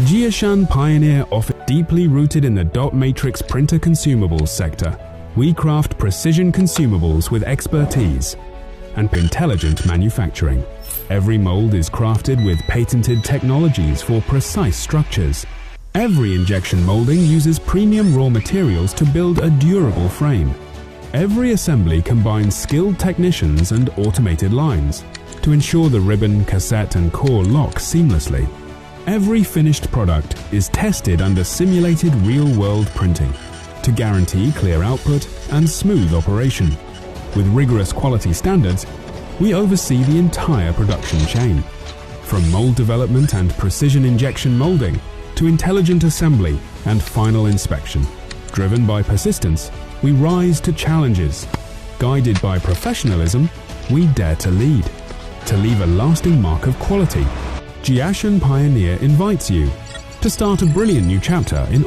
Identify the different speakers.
Speaker 1: Jiashan Pioneer offer deeply rooted in the dot matrix printer consumables sector. We craft precision consumables with expertise and intelligent manufacturing. Every mold is crafted with patented technologies for precise structures. Every injection molding uses premium raw materials to build a durable frame. Every assembly combines skilled technicians and automated lines to ensure the ribbon, cassette and core lock seamlessly. Every finished product is tested under simulated real-world printing to guarantee clear output and smooth operation. With rigorous quality standards, we oversee the entire production chain, from mold development and precision injection molding to intelligent assembly and final inspection. Driven by persistence, we rise to challenges. Guided by professionalism, we dare to lead, to leave a lasting mark of quality. Jiashan Pioneer invites you to start a brilliant new chapter in